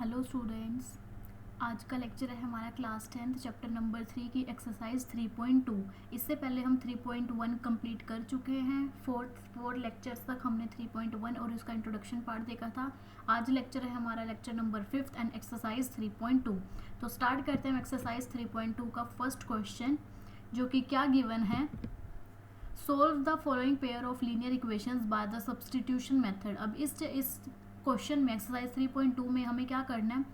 Hello students, आज का lecture है हमारा क्लास 10th चैप्टर नंबर 3 की एक्सरसाइज 3.2। इससे पहले हम 3.1 कंप्लीट कर चुके हैं। फोर लेक्चर्स तक हमने 3.1 और उसका इंट्रोडक्शन पार्ट देखा था। आज लेक्चर है हमारा लेक्चर नंबर 5 एंड एक्सरसाइज 3.2। तो स्टार्ट करते हैं एक्सरसाइज 3.2 का फर्स्ट क्वेश्चन, जो कि क्या गिवन है। Solve the following pair of linear equations by the substitution method. अब इस क्वेश्चन में एक्सरसाइज 3.2 में हमें क्या करना है,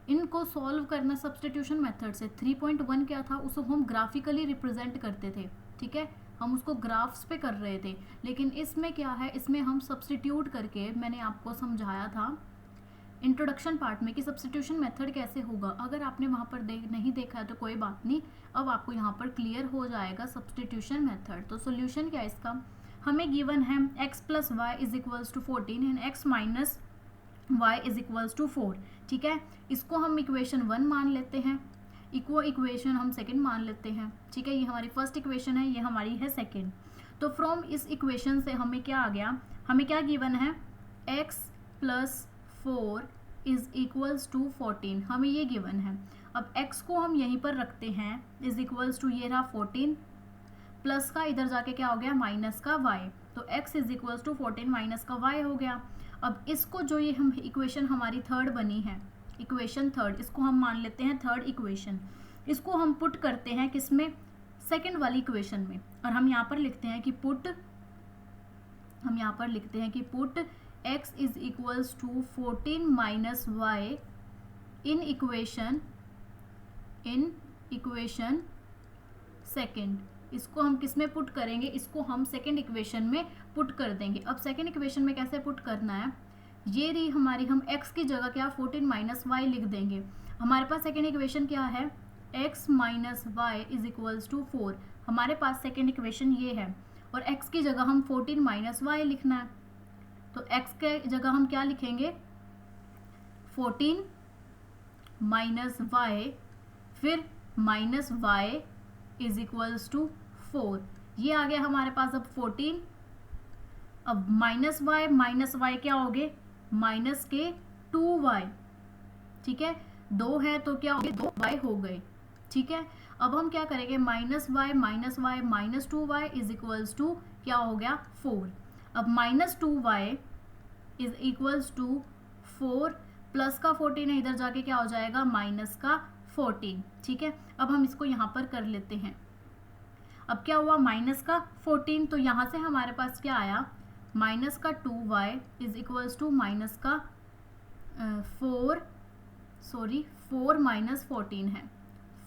इनको सॉल्व करना सब्स्टिट्यूशन मेथड से। 3.1 क्या था, उसको हम ग्राफिकली रिप्रेजेंट करते थे, ठीक है, हम उसको ग्राफ्स पे कर रहे थे। लेकिन इसमें क्या है, इसमें हम सब्स्टिट्यूट करके, मैंने आपको समझाया था इंट्रोडक्शन पार्ट में कि सब्स्टिट्यूशन मेथड कैसे होगा। अगर आपने वहाँ पर नहीं देखा है तो कोई बात नहीं, अब आपको यहाँ पर क्लियर हो जाएगा सब्स्टिट्यूशन मेथड। तो सोल्यूशन क्या है इसका, हमें गिवन है x plus y is equals to 14 and x minus y is equals to 4, ठीक है। इसको हम इक्वेशन 1 मान लेते हैं, इक्वेशन हम सेकंड मान लेते हैं, ठीक है। ये हमारी फर्स्ट इक्वेशन है, ये हमारी है सेकंड। तो फ्रॉम इस इक्वेशन से हमें क्या आ गया, हमें क्या गिवन है, x plus 4 is equals to 14, हमें ये गिवन है। अब x को हम यहीं पर रखते हैं, इज इक्वल्स टू ये रहा 14, प्लस का इधर जाके क्या हो गया माइनस का y, तो x is equals to 14 minus का y हो गया। अब इसको जो ये हम इक्वेशन हमारी थर्ड बनी है, इक्वेशन थर्ड, इसको हम मान लेते हैं थर्ड इक्वेशन। इसको हम पुट करते हैं किसमें, सेकंड वाली इक्वेशन में, और हम यहाँ पर लिखते हैं कि put x is equals to 14 minus y in equation second. इसको हम किस में पुट करेंगे, इसको हम सेकंड इक्वेशन में पुट कर देंगे। अब सेकंड इक्वेशन में कैसे पुट करना है, ये रही हमारी, हम x की जगह क्या 14 माइनस वाई लिख देंगे। हमारे पास सेकंड इक्वेशन क्या है, x minus y is equals to 4, हमारे पास सेकंड इक्वेशन ये है, और x की जगह हम 14 माइनस वाई लिखना है। तो x के जगह हम क्या लिखेंगे, 14 माइनस वाई, फिर minus y is equals to 4, ये आ गया हमारे पास। अब 14, अब माइनस वाई क्या हो गए, माइनस के 2y, ठीक है, 2 है तो क्या हो गए 2y हो गए, ठीक है। अब हम क्या करेंगे, minus y minus 2y is equals to क्या हो गया 4। अब minus 2y is equals to 4, plus का 14 है, इधर जाके क्या हो जाएगा माइनस का 14, ठीक है। अब हम इसको यहाँ पर कर लेते हैं। अब क्या हुआ, माइनस का 14, तो यहाँ से हमारे पास क्या आया, माइनस का 2y is equals to minus का 4 माइनस 14 है,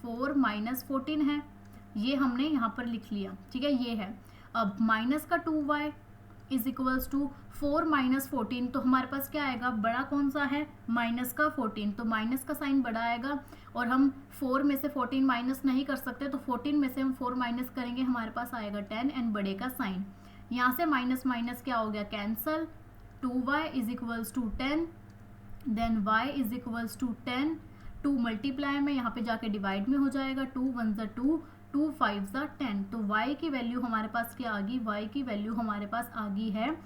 4 माइनस 14 है, ये हमने यहाँ पर लिख लिया, ठीक है, ये है। अब माइनस का 2y is equals to 4 minus 14, तो हमारे पास क्या आएगा, बड़ा कौन सा है, माइनस का 14, तो माइनस का साइन बड़ा आएगा, और हम 4 में से 14 माइनस नहीं कर सकते, तो 14 में से हम 4 माइनस करेंगे, हमारे पास आएगा 10 एंड बड़े का साइन। यहाँ से माइनस माइनस क्या हो गया, cancel, 2y is equals to 10, then y is equals to 10, 2 multiply में यहाँ पे जाके डिवाइड में हो जाएगा, 2 1 ज़ा 2, 2 5 ज़ा 10, तो y की वैल्यू हमारे पास क्या आ गई, y की वैल्यू हमारे पास आ गई है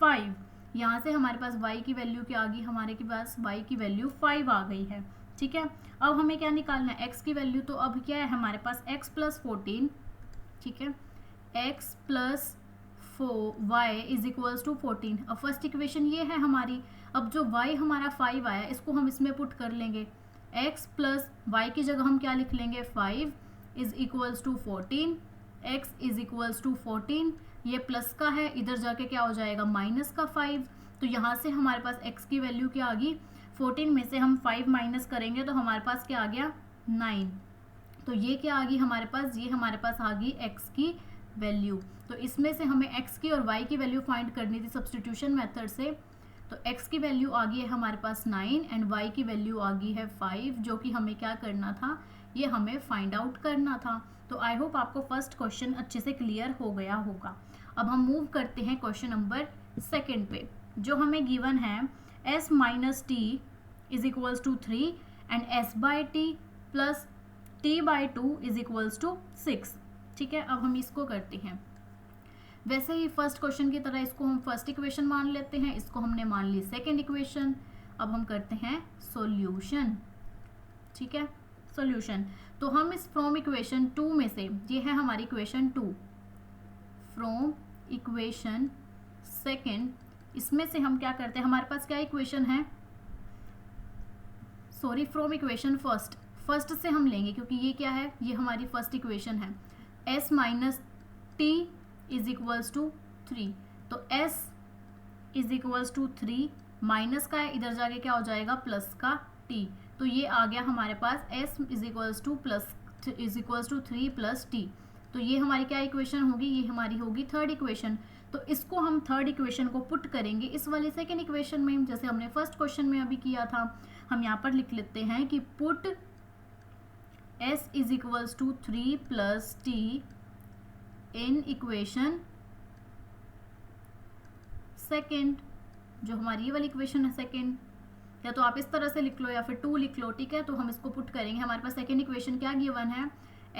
5। यहाँ से हमारे पास y की वैल्यू क्या आ गई, हमारे के पास y की वैल्यू 5 आ गई है, ठीक है। अब हमें क्या निकालना है, x की वैल्यू, तो अब क्या है हमारे पास x प्लस 14, ठीक है, x plus y is equals to 14। अब फर्स्ट इक्वेशन ये है हमारी। अब जो y हमारा 5 आया, इसको हम इसमें पुट कर लेंगे, x प्लस y की जगह हम क्या लिख लेंगे, 5 is equals to 14, x is equals to 14, ये प्लस का है, इधर जाके क्या हो जाएगा माइनस का 5, तो यहाँ से हमारे पास x की वैल्यू क्या आ गई, 14 में से हम 5 माइनस करेंगे तो हमारे पास क्या आ गया 9, तो ये क्या आ गई हमारे पास, ये हमारे पास आ गई x की वैल्यू। तो इसमें से हमें x की और y की वैल्यू फाइंड करनी थी सब्स्टिट्यूशन मेथड से, तो x की वैल्यू आ गई है हमारे पास 9 एंड y की वैल्यू आ गई है 5, जो कि हमें क्या करना था, ये हमें फाइंड आउट करना था। तो आई होप आपको फर्स्ट क्वेश्चन अच्छे से क्लियर हो गया होगा। अब हम मूव करते हैं क्वेश्चन नंबर सेकंड पे, जो हमें गिवन है s minus t is equals to 3 and s by t plus t by 2 is equals to 6, ठीक है। अब हम इसको करते हैं, वैसे ही फर्स्ट क्वेश्चन की तरह इसको हम फर्स्ट इक्वेशन मान लेते हैं, इसको हमने मान ली सेकेंड इक्वेशन। अब हम करते हैं सॉल्यूशन। ठीक है, सॉल्यूशन। तो हम इस फ्रॉम इक्वेशन 2 में से, ये है हमारी इक्वेशन 2, फ्रॉम इक्वेशन सेकेंड, इसमें से हम क्या करते हैं, हमारे पास क्या इक्वेशन है, सॉरी फ्रॉम इक्वेशन फर्स्ट से हम लेंगे, क्योंकि ये क्या है, ये हमारी फर्स्ट इक्वेशन है। s minus t is equals to 3, तो s is equals to 3, minus का है, इधर जाके क्या हो जाएगा प्लस का t, तो ये आ गया हमारे पास s is equals to 3 plus t। तो ये हमारी क्या इक्वेशन होगी, ये हमारी होगी थर्ड इक्वेशन। तो इसको हम थर्ड इक्वेशन को पुट करेंगे इस वाली सेकेंड इक्वेशन में, जैसे हमने फर्स्ट क्वेश्चन में अभी किया था। हम यहाँ पर लिख लेते हैं कि put s is equals to 3 plus t in equation second, जो हमारी ये वाली इक्वेशन है सेकेंड, या तो आप इस तरह से लिख लो या फिर 2 लिख लो। ठीक है, तो हम इसको पुट करेंगे। हमारे पास सेकेंड इक्वेशन क्या गिवन है,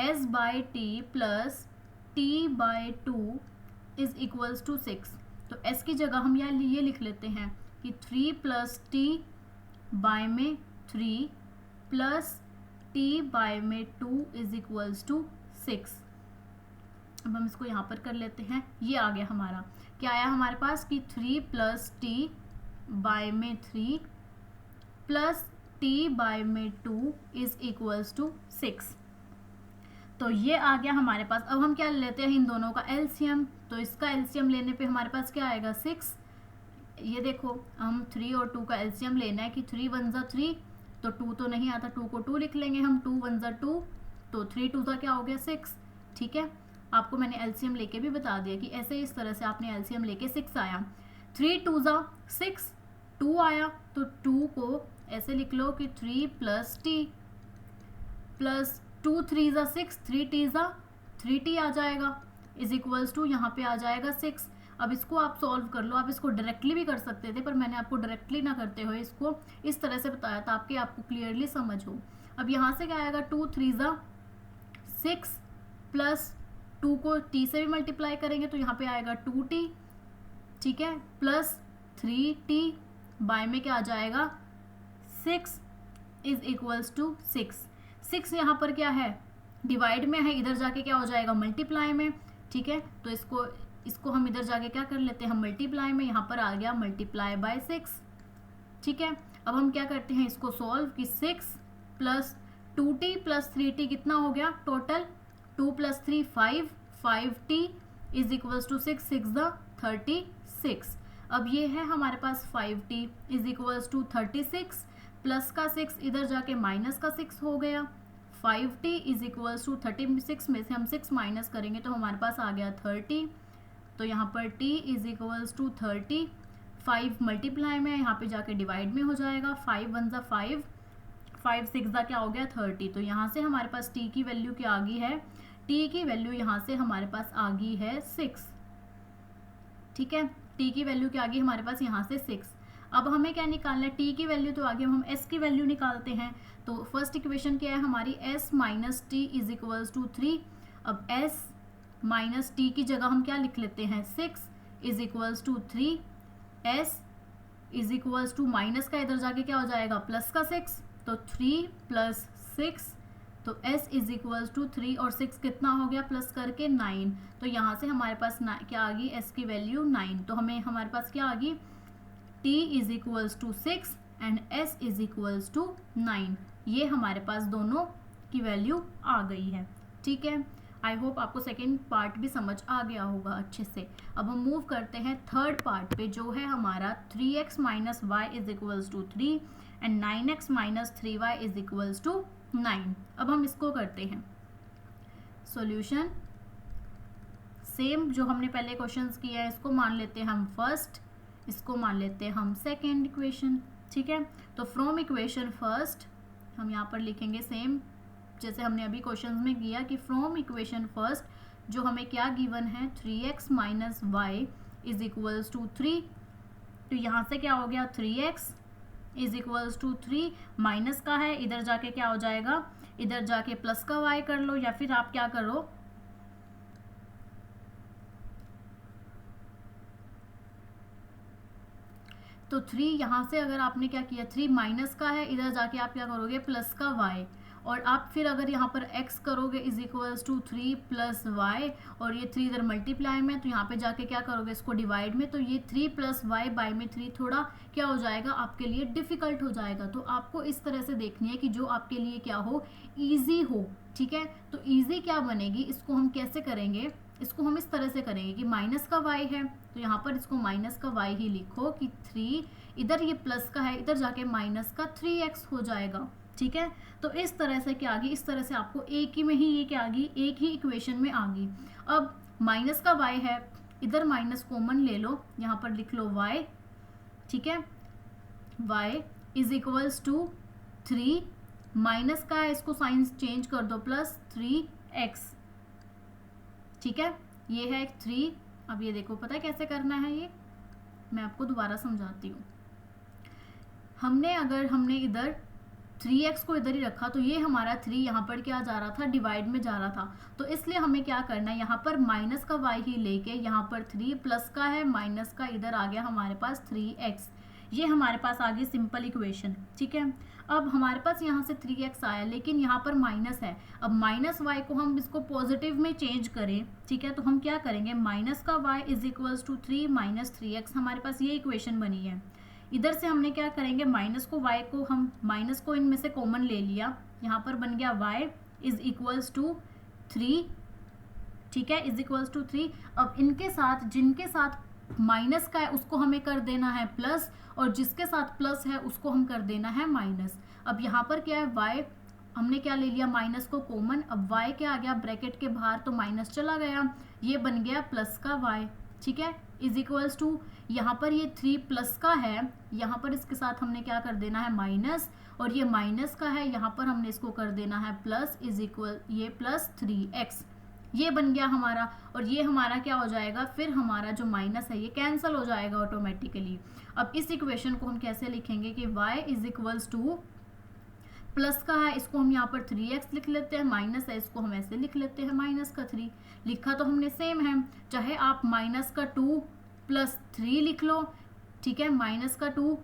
s by t plus t by 2 is equals to 6। तो s की जगह हम ये लिख लेते हैं कि 3 प्लस टी बाय में 3 प्लस टी बाय में 2 इज इक्वल्स टू 6। अब हम इसको यहाँ पर कर लेते हैं। ये आ गया हमारा, क्या आया हमारे पास कि 3 प्लस टी बाय में 3 प्लस टी बाय में 2 इज इक्वल्स टू 6। तो ये आ गया हमारे पास। अब हम क्या लेते हैं इन दोनों का एलसीएम, तो इसका एलसीएम लेने पे हमारे पास क्या आएगा 6। ये देखो हम 3 और 2 का एलसीएम लेना है कि 3 1 ज़ा 3, तो 2 तो नहीं आता, 2 को 2 लिख लेंगे हम, 2 1 ज़ा 2, तो 3 2 ज़ा क्या हो गया 6। ठीक है, आपको मैंने एलसीएम लेके भी बता दिया कि ऐसे इस तरह से आपने एलसीएम लेके 6 आया, 3 2 ज़ा 6, 2 आया, तो 2 को ऐसे लिख लो कि 3 प्लस टी प्लस 2 3 ज़ा 6, 3 टी ज़ा 3t आ जाएगा, इज इक्वल्स टू यहाँ पे आ जाएगा 6। अब इसको आप सॉल्व कर लो, आप इसको डायरेक्टली भी कर सकते थे, पर मैंने आपको डायरेक्टली ना करते हुए इसको इस तरह से बताया था आपके आपको क्लियरली समझ हो। अब यहाँ से क्या आएगा 2 3 ज़ा 6 प्लस 2 को t से भी मल्टीप्लाई करेंगे तो यहाँ पे आएगा 2t। ठीक है, प्लस 3t बाय में क्या आ जाएगा 6 इज इक्वल्स टू 6 यहाँ पर क्या है डिवाइड में है, इधर जाके क्या हो जाएगा मल्टीप्लाई में। ठीक है, तो इसको हम इधर जाके क्या कर लेते हैं मल्टीप्लाई में, यहाँ पर आ गया मल्टीप्लाई बाय 6। ठीक है, अब हम क्या करते हैं इसको सॉल्व कि 6 प्लस 2t प्लस 3t कितना हो गया total, 2 plus 3 5, 5t is equals to 6 6 ज़ा 36। अब ये है हमारे पास 5t is equals to 36 plus का 6 इधर जाके माइनस का 6 हो गया, 5t इज इक्वल्स टू 36 में से हम 6 माइनस करेंगे तो हमारे पास आ गया 30। तो यहाँ पर t is equals to 30, 5 multiply में यहाँ पे जाके डिवाइड में हो जाएगा, 5 1 ज़ा 5, 5 6 ज़ा क्या हो गया 30। तो यहाँ से हमारे पास t की वैल्यू क्या आ गई है, t की वैल्यू यहाँ से हमारे पास आ गई है 6। ठीक है, t की वैल्यू क्या आ गई हमारे पास यहाँ से 6। अब हमें क्या निकालना है, t की वैल्यू तो आगे हम s की वैल्यू निकालते हैं। तो फर्स्ट इक्वेशन क्या है हमारी, s minus t is equals to 3। अब s माइनस टी की जगह हम क्या लिख लेते हैं 6 is equals to 3, s is equals to minus का इधर जाके क्या हो जाएगा प्लस का 6, तो 3 प्लस 6, तो s इज इक्वल्स टू 3 और 6 कितना हो गया प्लस करके 9। तो यहाँ से हमारे पास क्या आ गई s की वैल्यू 9। तो हमें हमारे पास क्या आ गई t is equals to 6 and s is equals to 9। ये हमारे पास दोनों की वैल्यू आ गई है। ठीक है, आई होप आपको सेकेंड पार्ट भी समझ आ गया होगा अच्छे से। अब हम मूव करते हैं थर्ड पार्ट पे, जो है हमारा 3x minus y is equals to 3 and 9x minus 3y is equals to 9। अब हम इसको करते हैं सॉल्यूशन। सेम जो हमने पहले क्वेश्चंस किया है इसको मान लेते हैं हम फर्स्ट, इसको मान लेते हैं हम सेकेंड इक्वेशन। ठीक है, तो फ्रॉम इक्वेशन फर्स्ट हम यहाँ पर लिखेंगे सेम जैसे हमने अभी क्वेश्चन में किया कि फ्रॉम इक्वेशन फर्स्ट जो हमें क्या गिवन है 3x minus y is equals to 3। तो यहाँ से क्या हो गया 3x is equals to 3, minus का है इधर जाके क्या हो जाएगा, इधर जाके प्लस का y कर लो, या फिर आप क्या करो तो 3 यहाँ से अगर आपने क्या किया, 3 माइनस का है, इधर जाके आप क्या करोगे प्लस का y, और आप फिर अगर यहाँ पर x करोगे is equals to 3 plus y, और ये 3 इधर मल्टीप्लाई में, तो यहाँ पे जाके क्या करोगे इसको डिवाइड में, तो ये 3 प्लस वाई बाई में 3 थोड़ा क्या हो जाएगा आपके लिए डिफिकल्ट हो जाएगा। तो आपको इस तरह से देखनी है कि जो आपके लिए क्या हो, ईजी हो। ठीक है, तो ईजी क्या बनेगी, इसको हम कैसे करेंगे, इसको हम इस तरह से करेंगे कि माइनस का y है, तो यहाँ पर इसको माइनस का y ही लिखो कि 3, इधर ये प्लस का है, इधर जाके माइनस का 3x हो जाएगा। ठीक है, तो इस तरह से क्या आ गई, इस तरह से आपको एक ही में ही ये क्या आ गई, एक ही इक्वेशन में आ गई। अब माइनस का y है, इधर माइनस कॉमन ले लो, यहाँ पर लिख लो y। ठीक है, y is equals to 3, minus का है इसको साइन चेंज कर दो, प्लस 3x। ठीक है, ये है 3। अब ये देखो पता है कैसे करना है, ये मैं आपको दोबारा समझाती हूँ। हमने इधर 3x को इधर ही रखा, तो ये हमारा 3 यहाँ पर क्या जा रहा था, डिवाइड में जा रहा था, तो इसलिए हमें क्या करना है, यहाँ पर माइनस का y ही लेके, यहाँ पर 3 प्लस का है, माइनस का इधर आ गया हमारे पास 3x, ये हमारे पास आ गई सिंपल इक्वेशन। ठीक है, अब हमारे पास यहाँ से 3x आया, लेकिन यहाँ पर माइनस है, अब माइनस y को हम इसको पॉजिटिव में चेंज करें। ठीक है, तो हम क्या करेंगे, माइनस का y is equals to 3 minus 3x, हमारे पास ये इक्वेशन बनी है। इधर से हमने क्या करेंगे, माइनस को y को हम माइनस को इनमें से कॉमन ले लिया, यहाँ पर बन गया y इज इक्वल्स टू 3। ठीक है, इज इक्वल्स टू 3। अब इनके साथ, जिनके साथ माइनस का है उसको हमें कर देना है प्लस, और जिसके साथ प्लस है उसको हम कर देना है माइनस। अब यहाँ पर क्या है, y हमने क्या ले लिया, माइनस को कॉमन, अब y क्या आ गया ब्रैकेट के बाहर, तो माइनस चला गया, ये बन गया प्लस का y। ठीक है, इज इक्वल्स टू, यहाँ पर ये 3 प्लस का है, यहाँ पर इसके साथ हमने क्या कर देना है माइनस, और ये माइनस का है, यहाँ पर हमने इसको कर देना है प्लस, इज इक्वल ये प्लस 3x, ये बन गया हमारा। और ये हमारा क्या हो जाएगा, फिर हमारा जो माइनस है ये कैंसिल हो जाएगा ऑटोमेटिकली। अब इस इक्वेशन को हम कैसे लिखेंगे कि y is equals to, plus का है इसको हम यहाँ पर 3x लिख लेते हैं, माइनस है इसको हम ऐसे लिख लेते हैं माइनस का 3, लिखा तो हमने सेम है, चाहे आप माइनस का 2 प्लस 3 लिख लो। ठीक है, माइनस का 2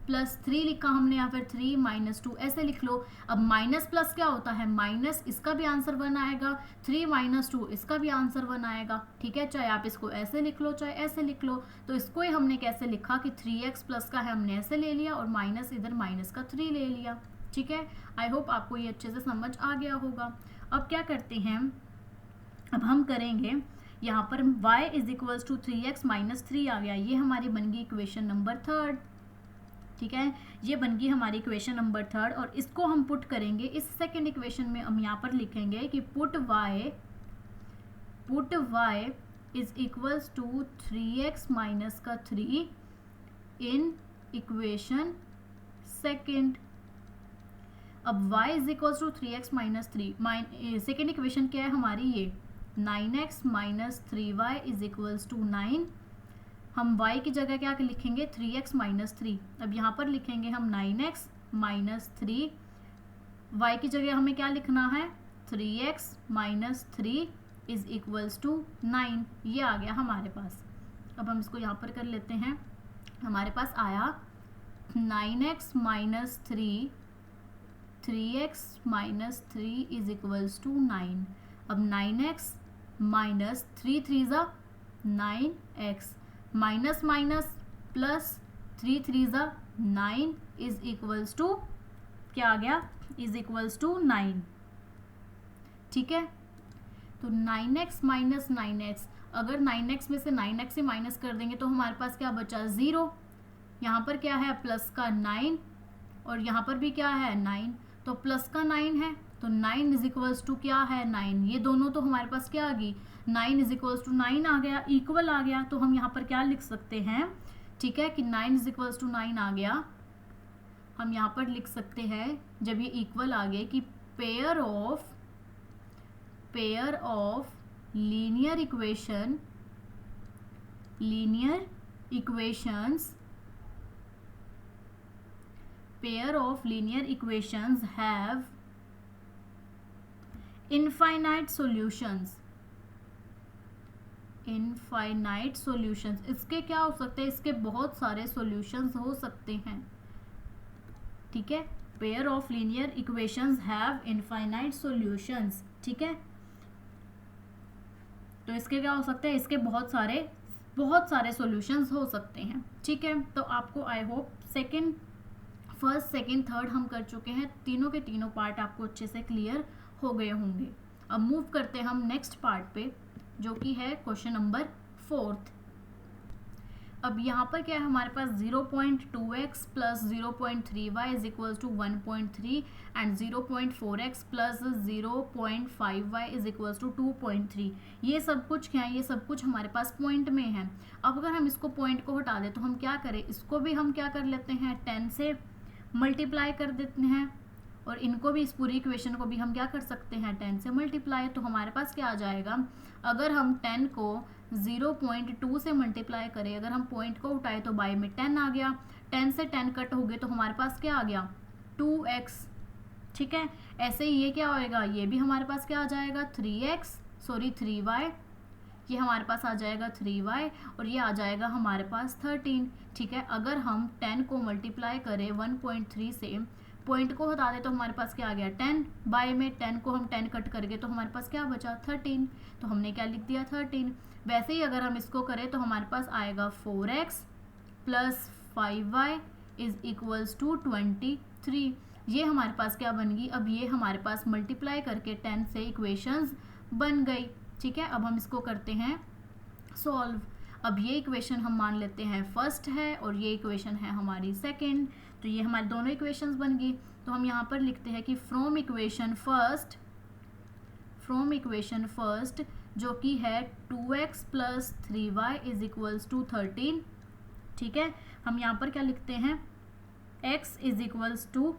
प्लस 3 लिखा हमने, यहाँ पर 3 माइनस 2 ऐसे लिख लो। अब माइनस प्लस क्या होता है, माइनस, इसका भी आंसर 1 आएगा, 3 माइनस 2 इसका भी आंसर 1 आएगा। ठीक है, चाहे आप इसको ऐसे लिख लो चाहे ऐसे लिख लो। तो इसको ही हमने कैसे लिखा कि 3x प्लस का है हमने ऐसे ले लिया, और माइनस इधर माइनस का 3 ले लिया। ठीक है, आई होप आपको ये अच्छे से समझ आ गया होगा। अब क्या करते हैं, अब हम करेंगे यहाँ पर y is equals to 3x minus 3 आ गया, ये हमारी बन गई इक्वेशन नंबर 3। ठीक है, ये बन गई हमारी इक्वेशन नंबर 3, और इसको हम पुट करेंगे इस सेकंड इक्वेशन में। हम यहाँ पर लिखेंगे कि put y is equals to 3x minus का 3 इन इक्वेशन सेकंड। अब y is equals to 3x minus 3, second equation क्या है हमारी, ये 9x minus 3y is equals to 9। हम y की जगह क्या लिखेंगे, 3x माइनस 3। अब यहाँ पर लिखेंगे हम 9x माइनस 3, y की जगह हमें क्या लिखना है, 3x minus 3 is equals to 9, ये आ गया हमारे पास। अब हम इसको यहाँ पर कर लेते हैं, हमारे पास आया 9x minus 3, 3x minus 3 is equals to 9। अब 9x माइनस 3 3 ज़ा 9x, माइनस माइनस प्लस 3 3 ज़ा 9 इज इक्वल्स टू क्या आ गया, इज इक्वल्स टू 9। ठीक है, तो 9x माइनस 9x, अगर 9x में से 9x से माइनस कर देंगे तो हमारे पास क्या बचा, 0। यहाँ पर क्या है, प्लस का 9, और यहाँ पर भी क्या है 9, तो प्लस का 9 है, तो 9 इज इक्वल्स टू क्या है 9, ये दोनों तो हमारे पास क्या आ गई, 9 इज इक्वल्स टू 9 आ गया, इक्वल आ गया। तो हम यहाँ पर क्या लिख सकते हैं, ठीक है, कि 9 इज इक्वल्स टू 9 आ गया, हम यहाँ पर लिख सकते हैं जब ये इक्वल आ गए कि pair of linear equations have infinite solutions. Infinite solutions, इसके क्या हो सकते हैं, इसके बहुत सारे सॉल्यूशंस हो सकते हैं, ठीक है। Pair of linear equations have infinite solutions, ठीक है। तो इसके क्या हो सकते हैं, इसके बहुत सारे सॉल्यूशंस हो सकते हैं, ठीक है। तो आपको I hope first second third हम कर चुके हैं, तीनों के तीनों पार्ट आपको अच्छे से क्लियर हो गए होंगे। अब मूव करते हैं हम नेक्स्ट पार्ट पे, जो कि है क्वेश्चन नंबर 4। अब यहाँ पर क्या है हमारे पास 0.2x plus 0.3y is equal to 1.3 and 0.4x plus 0.5y is equal to 2.3। ये सब कुछ क्या है, ये सब कुछ हमारे पास पॉइंट में है। अब अगर हम इसको पॉइंट को हटा दें तो हम क्या करें, इसको भी हम क्या कर लेते हैं 10 से मल्टीप्लाई कर देते हैं, और इनको भी, इस पूरी इक्वेशन को भी हम क्या कर सकते हैं 10 से मल्टीप्लाई। तो हमारे पास क्या आ जाएगा, अगर हम 10 को 0.2 से मल्टीप्लाई करें, अगर हम पॉइंट को उठाए तो बाय में 10 आ गया, 10 से 10 कट हो गए तो हमारे पास क्या आ गया 2x, ठीक है। ऐसे ही ये क्या होएगा, ये भी हमारे पास क्या आ जाएगा 3y, ये हमारे पास आ जाएगा 3y, और ये आ जाएगा हमारे पास 13, ठीक है। अगर हम 10 को मल्टीप्लाई करें 1.3 से, पॉइंट को हटा दे तो हमारे पास क्या आ गया 10, बाय में 10 को हम 10 कट करके तो हमारे पास क्या बचा 13, तो हमने क्या लिख दिया 13। वैसे ही अगर हम इसको करें तो हमारे पास आएगा 4x plus 5y is equals to 23। ये हमारे पास क्या बन गई, अब ये हमारे पास मल्टीप्लाई करके 10 से इक्वेशंस बन गई, ठीक है। अब हम इसको करते हैं सॉल्व। अब ये इक्वेशन हम मान लेते हैं फर्स्ट है और ये इक्वेशन है हमारी सेकंड, तो ये हमारी दोनों इक्वेशंस बन गई। तो हम यहाँ पर लिखते हैं कि फ्रॉम इक्वेशन फर्स्ट जो कि है 2x plus 3y is equals to 13, ठीक है। हम यहाँ पर क्या लिखते हैं x इज इक्वल्स टू,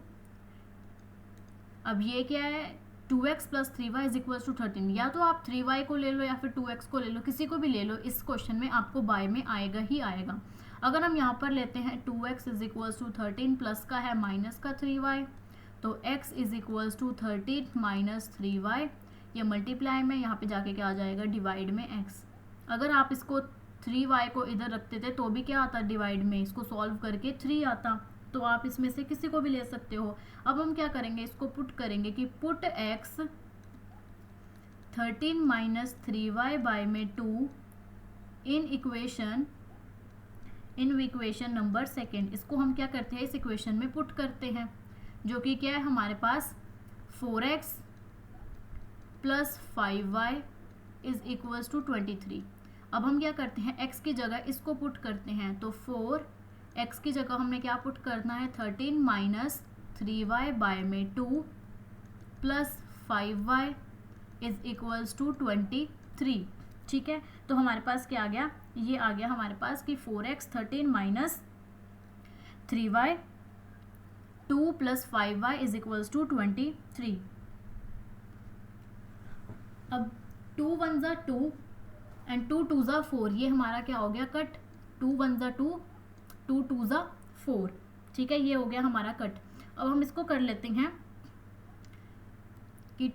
अब ये क्या है 2x plus 3y is equals to 13, या तो आप 3y को ले लो या फिर 2x को ले लो, किसी को भी ले लो, इस क्वेश्चन में आपको बाय में आएगा ही आएगा। अगर हम यहाँ पर लेते हैं 2x is equals to 13 plus का है माइनस का 3y, तो x is equals to 13 minus 3y, ये मल्टीप्लाई में यहाँ पे जाके क्या आ जाएगा डिवाइड में x। अगर आप इसको 3y को इधर रखते थे तो भी क्या आता डिवाइड में, इसको सॉल्व करके 3 आता, तो आप इसमें से किसी को भी ले सकते हो। अब हम क्या करेंगे, इसको पुट करेंगे कि put x 13 minus 3y by में 2 इन इक्वेशन नंबर सेकेंड। इसको हम क्या करते हैं इस इक्वेशन में पुट करते हैं, जो कि क्या है हमारे पास 4x plus 5y is equals to 23। अब हम क्या करते हैं x की जगह इसको पुट करते हैं, तो 4x की जगह हमने क्या पुट करना है 13 माइनस 3y बाय में 2 plus 5y is equals to 23, ठीक है। तो हमारे पास क्या आ गया, ये आ गया हमारे पास कि 4x 13 minus 3y 2 plus 5y is equals to 23। अब 2 1 ज़ा 2 एंड 2 2 ज़ा 4, ये हमारा क्या हो गया कट, 2 1 ज़ा 2 2 2 ज़ा 4, ठीक है, ये हो गया हमारा कट। अब हम इसको कर लेते हैं कि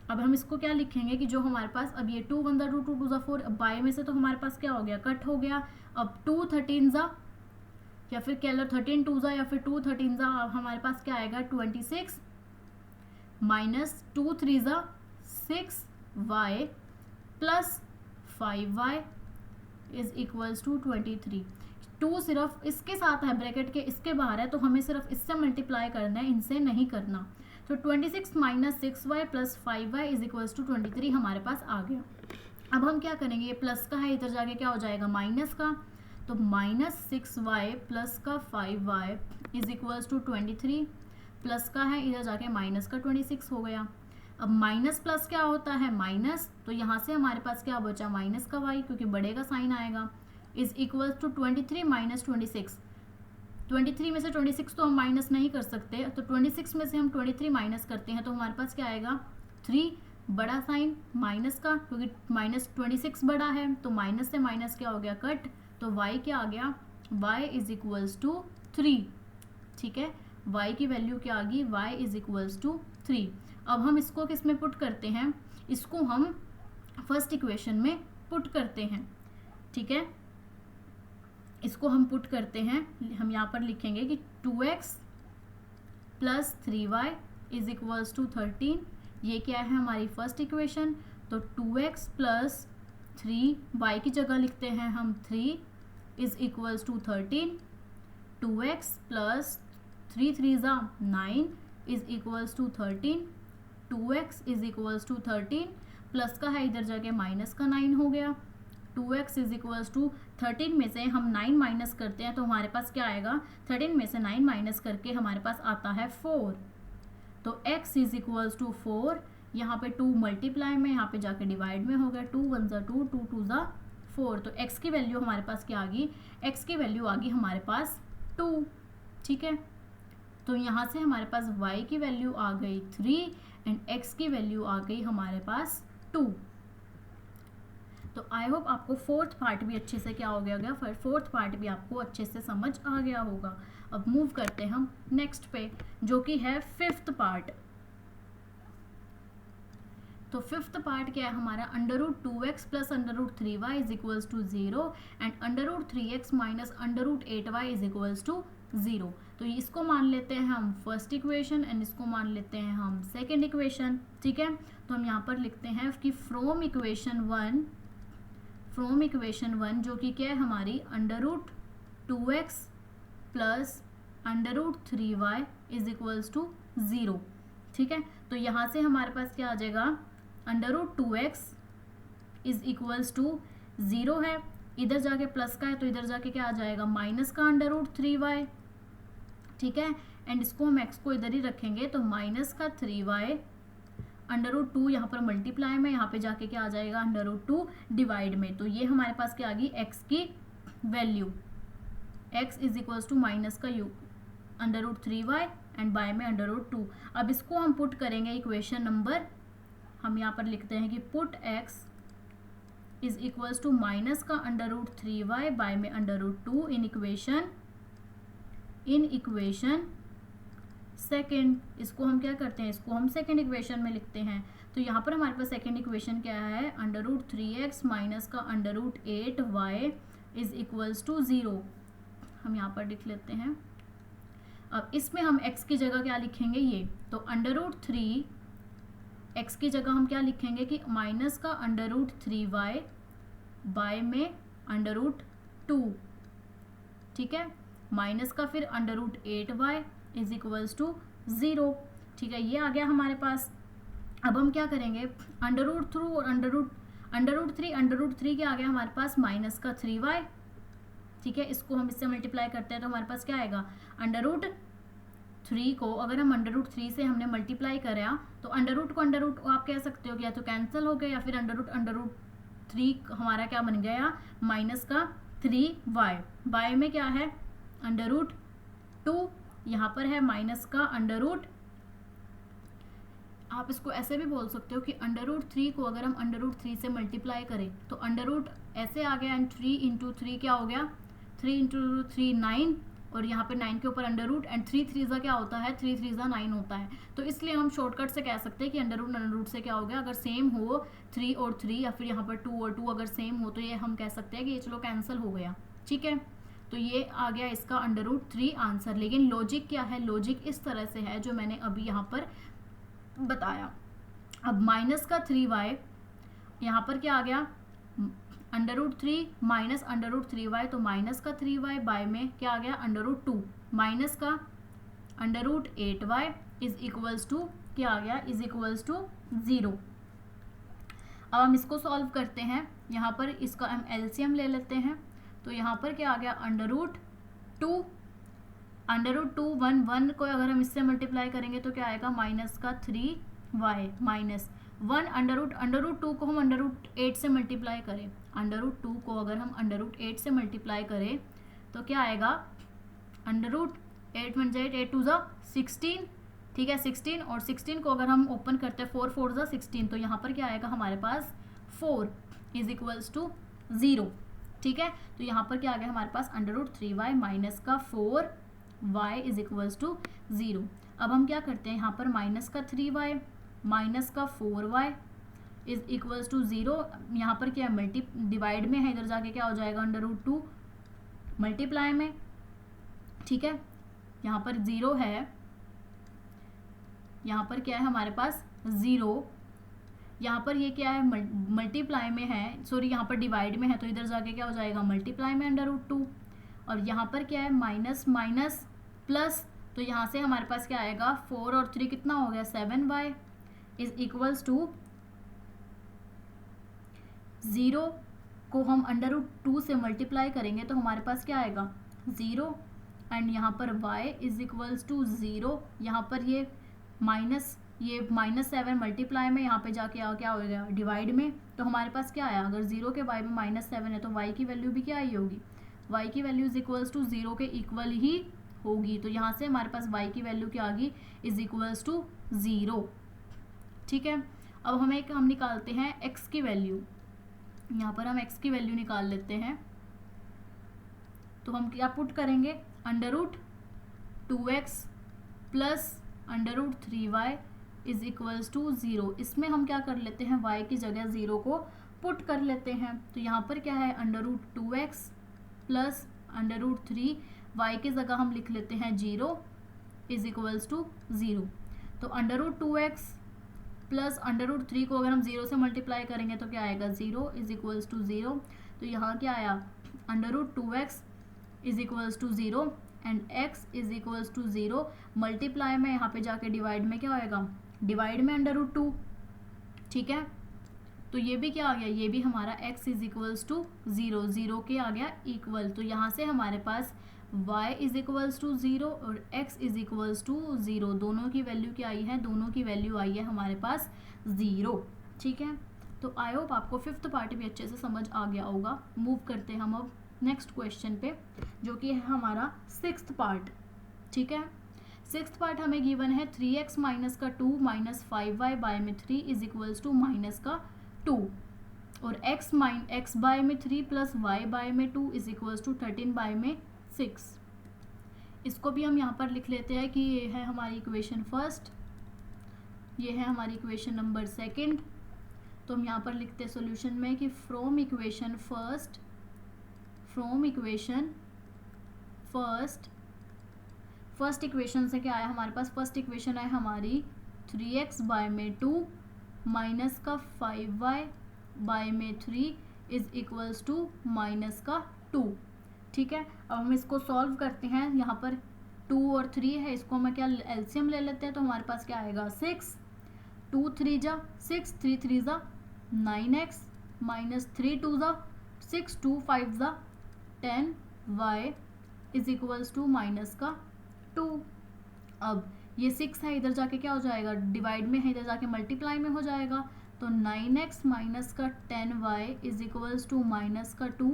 अब हम इसको क्या लिखेंगे कि जो हमारे पास अब ये 2 1 ज़ा 2 2 2 ज़ा 4, अब बाय में से तो हमारे पास क्या हो गया कट हो गया। अब 2 13 ज़ा या फिर कह लो 13 2 ज़ा या फिर 2 13 ज़ा, अब हमारे पास क्या आएगा 26 माइनस 2 3 ज़ा 6y plus 5y is equals to 23। 2 सिर्फ इसके साथ है ब्रैकेट के, इसके बाहर है, तो हमें सिर्फ इससे मल्टीप्लाई करना है, इनसे नहीं करना। तो 26 minus 6y plus 5y is equals to 23 हमारे पास आ गया। अब हम क्या करेंगे, ये प्लस का है, इधर जाके क्या हो जाएगा माइनस का, तो माइनस 6y प्लस का 5y is equals to 23, plus का है इधर जाके माइनस का 26 हो गया। अब माइनस प्लस क्या होता है माइनस, तो यहाँ से हमारे पास क्या बचा माइनस का y, क्योंकि बड़े का साइन आएगा, इज इक्वल्स टू 23 माइनस 26। 23 में से 26 तो हम माइनस नहीं कर सकते, तो 26 में से हम 23 माइनस करते हैं तो हमारे पास क्या आएगा 3, बड़ा साइन माइनस का, क्योंकि माइनस 26 बड़ा है, तो माइनस से माइनस क्या हो गया कट, तो y क्या आ गया, y इज इक्वल्स टू 3, ठीक है। y की वैल्यू क्या आ गई, y इज इक्वल्स टू 3। अब हम इसको किस में पुट करते हैं, इसको हम फर्स्ट इक्वेशन में पुट करते हैं, ठीक है, इसको हम पुट करते हैं, हम यहाँ पर लिखेंगे कि 2x plus 3y is equals to 13, ये क्या है हमारी फर्स्ट इक्वेशन। तो 2x प्लस 3y की जगह लिखते हैं हम 3 is equals to 13, 2x plus 3 3 ज़ा 9 is equals to 13, 2x is equals to 13, plus का है इधर जाके माइनस का 9 हो गया। 2x इज इक्वल्स टू 13 में से हम 9 माइनस करते हैं तो हमारे पास क्या आएगा, 13 में से 9 माइनस करके हमारे पास आता है 4। तो x इज इक्वल्स टू 4, यहाँ पे 2 मल्टीप्लाई में, यहाँ पे जाके डिवाइड में हो गया, 2 1 ज़ा 2, 2 2 ज़ा 4। तो x की वैल्यू हमारे पास क्या आ गई, x की वैल्यू आ गई हमारे पास 2, ठीक है। तो यहाँ से हमारे पास y की वैल्यू आ गई 3 एंड x की वैल्यू आ गई हमारे पास 2। तो आई होप आपको फोर्थ पार्ट भी अच्छे से क्या हो गया होगा, फोर्थ पार्ट भी आपको अच्छे से समझ आ गया होगा। अब मूव करते हैं हम नेक्स्ट पे, जो कि है फिफ्थ पार्ट। तो फिफ्थ पार्ट क्या है हमारा, under root 2x plus under root 3y is equals to 0 and under root 3x minus under root 8y is equals to 0। तो इसको मान लेते हैं हम फर्स्ट इक्वेशन एंड इसको मान लेते हैं हम सेकेंड इक्वेशन, ठीक है। तो हम यहाँ पर लिखते हैं कि फ्रॉम इक्वेशन वन जो कि क्या है हमारी under root 2x plus under root 3y is equals to 0, ठीक है। तो यहाँ से हमारे पास क्या आ जाएगा, under root 2x is equals to 0 है, इधर जाके प्लस का है तो इधर जाके क्या आ जाएगा, माइनस का अंडर रूट 3y, ठीक है। एंड इसको हम x को इधर ही रखेंगे तो माइनस का 3y अंडर रूट 2 यहाँ पर मल्टीप्लाई में, यहाँ पे जाके क्या आ जाएगा अंडर रूट 2 डिवाइड में। तो ये हमारे पास क्या आ गई x की value, x is equals to minus का यू under root 3y and by में अंडर रूट 2। अब इसको हम पुट करेंगे इक्वेशन नंबर, हम यहाँ पर लिखते हैं कि put x is equals to minus का अंडर रूट 3y बाय में under root 2 in equation second. इसको हम क्या करते हैं, इसको हम सेकेंड इक्वेशन में लिखते हैं। तो यहाँ पर हमारे पास सेकेंड इक्वेशन क्या है, अंडर रूट 3x माइनस का under root 8y is equals to 0, हम यहाँ पर लिख लेते हैं। अब इसमें हम x की जगह क्या लिखेंगे, ये तो अंडर रूट 3 x की जगह हम क्या लिखेंगे कि माइनस का अंडर रूट 3y बाय में अंडर रूट 2, ठीक है, माइनस का फिर under root 8y is equals to 0, ठीक है, ये आ गया हमारे पास। अब हम क्या करेंगे, अंडर रूट थ्रू और अंडर रूट थ्री क्या आ गया हमारे पास, माइनस का 3y, ठीक है। इसको हम इससे मल्टीप्लाई करते हैं तो हमारे पास क्या आएगा, अंडर रूट 3 को अगर हम अंडर रूट 3 से हमने मल्टीप्लाई करा तो अंडर रूट को अंडर रूट आप कह सकते हो कि या तो कैंसिल हो गया या फिर अंडर रूट 3 हमारा क्या बन गया, माइनस का 3y बाय में क्या है अंडर रूट 2, यहाँ पर है माइनस का अंडर रूट, आप इसको ऐसे भी बोल सकते हो कि अंडर रूट 3 को अगर हम अंडर रूट 3 से मल्टीप्लाई करें तो अंडर रूट ऐसे आ गया एंड 3 इंटू 3 क्या हो गया, 3 इंटू 3 9 और यहाँ पे 9 के ऊपर अंडर रूट एंड 3 3 ज़ा क्या होता है, 3 3 ज़ा 9 होता है। तो इसलिए हम शॉर्टकट से कह सकते हैं कि अंडर रूट से क्या हो गया, अगर सेम हो 3 और 3 या फिर यहाँ पर 2 और 2 अगर सेम हो तो ये हम कह सकते हैं कि ये चलो कैंसिल हो गया, ठीक है। तो ये आ गया इसका अंडर रूट 3 आंसर। लेकिन लॉजिक क्या है, लॉजिक इस तरह से है जो मैंने अभी यहाँ पर बताया। अब माइनस का 3y यहाँ पर क्या आ गया, under root 3 minus under root 3y, तो माइनस का 3y बाय में क्या आ गया अंडर रूट 2 माइनस का under root 8y is equals to क्या आ गया, इज इक्वल्स टू 0। अब हम इसको सॉल्व करते हैं, यहाँ पर इसका हम एलसीएम ले लेते हैं। तो यहाँ पर क्या आ गया, अंडर रूट 2 1 को अगर हम इससे मल्टीप्लाई करेंगे तो क्या आएगा, माइनस का 3y माइनस 1 अंडर रूट 2 को हम अंडर रूट 8 से मल्टीप्लाई करें, अंडर रूट 2 को अगर हम अंडर रूट 8 से मल्टीप्लाई करें तो क्या आएगा, अंडर रूट 8 1 8 8 2 ज़ा 16, ठीक है 16, और 16 को अगर हम ओपन करते हैं 4 4 ज़ा 16, तो यहाँ पर क्या आएगा हमारे पास 4 इज इक्वल्स टू 0, ठीक है। तो यहाँ पर क्या आ गया हमारे पास अंडर रूट 3y माइनस का 4y इज इक्वल्स टू 0। अब हम क्या करते हैं, यहाँ पर माइनस का 3y माइनस का 4y इज इक्वल्स टू 0, यहाँ पर क्या है डिवाइड में है, इधर जाके क्या हो जाएगा √2 मल्टीप्लाई में, ठीक है। यहाँ पर 0 है, यहाँ पर क्या है हमारे पास 0, यहाँ पर ये क्या है मल्टीप्लाई में है, सॉरी यहाँ पर डिवाइड में है, तो इधर जाके क्या हो जाएगा मल्टीप्लाई में √2, और यहाँ पर क्या है माइनस माइनस प्लस, तो यहाँ से हमारे पास क्या आएगा 4 और 3 कितना हो गया 7y इज इक्वल्स टू 0 को हम √2 से मल्टीप्लाई करेंगे तो हमारे पास क्या आएगा 0, एंड यहाँ पर y इज इक्वल्स टू 0, यहाँ पर ये -7 मल्टीप्लाई में, यहाँ पे जाके क्या हो गया डिवाइड में, तो हमारे पास क्या आया, अगर 0 के y में -7 है तो y की वैल्यू भी क्या आई होगी, y की वैल्यू इज इक्वल्स टू 0 के इक्वल ही होगी, तो यहाँ से हमारे पास y की वैल्यू क्या आ गई इज इक्वल्स टू 0, ठीक है। अब हम निकालते हैं x की वैल्यू, यहाँ पर हम x की वैल्यू निकाल लेते हैं, तो हम क्या पुट करेंगे √2x plus √3y is equals to 0, इसमें हम क्या कर लेते हैं y की जगह 0 को पुट कर लेते हैं, तो यहाँ पर क्या है √2x प्लस √3, y की जगह हम लिख लेते हैं 0 इज इक्वल्स टू 0, तो √2x प्लस √3 को अगर हम 0 से मल्टीप्लाई करेंगे तो क्या आएगा 0 इज इक्वल्स टू 0, तो यहाँ क्या आया √2x is equals to 0 and x is equals to 0, multiply में यहाँ पे जाके डिवाइड में क्या होएगा डिवाइड में √2, ठीक है। तो ये भी क्या आ गया, ये भी हमारा x इज इक्वल्स टू 0, 0 के आ गया इक्वल, तो यहाँ से हमारे पास y इज इक्वल्स टू 0 और x इज इक्वल्स टू 0, दोनों की वैल्यू क्या आई है, दोनों की वैल्यू आई है हमारे पास 0, ठीक है। तो आई होप आपको 5th पार्ट भी अच्छे से समझ आ गया होगा। मूव करते हैं हम अब नेक्स्ट क्वेश्चन पे, जो कि है हमारा 6th पार्ट, ठीक है। 6th पार्ट हमें गिवन है 3x माइनस का 2 माइनस 5y बाय में 3 इज इक्वल्स टू माइनस का 2, और x बाय में 3 प्लस y बाय में 2 इज इक्वल्स टू 13 बाय में 6। इसको भी हम यहाँ पर लिख लेते हैं कि ये है हमारी इक्वेशन फर्स्ट, ये है हमारी इक्वेशन नंबर सेकंड, तो हम यहाँ पर लिखते हैं सॉल्यूशन में कि फ्रॉम इक्वेशन फर्स्ट इक्वेशन से क्या आया हमारे पास, फर्स्ट इक्वेशन है हमारी 3x बाय में 2 माइनस का 5y बाय में 3 इज इक्वल्स टू माइनस का 2, ठीक है। अब हम इसको सॉल्व करते हैं, यहाँ पर 2 और 3 है, इसको हम क्या एलसीएम ले लेते हैं, तो हमारे पास क्या आएगा 6, 2 3 जा 6, 3 3 जा 9x माइनस 3 2 जा 6, 2 5 जा 10y is equals to minus का 2। अब ये 6 है, इधर जाके क्या हो जाएगा डिवाइड में है, इधर जाके मल्टीप्लाई में हो जाएगा, तो 9x माइनस का 10y is equals to minus का 2,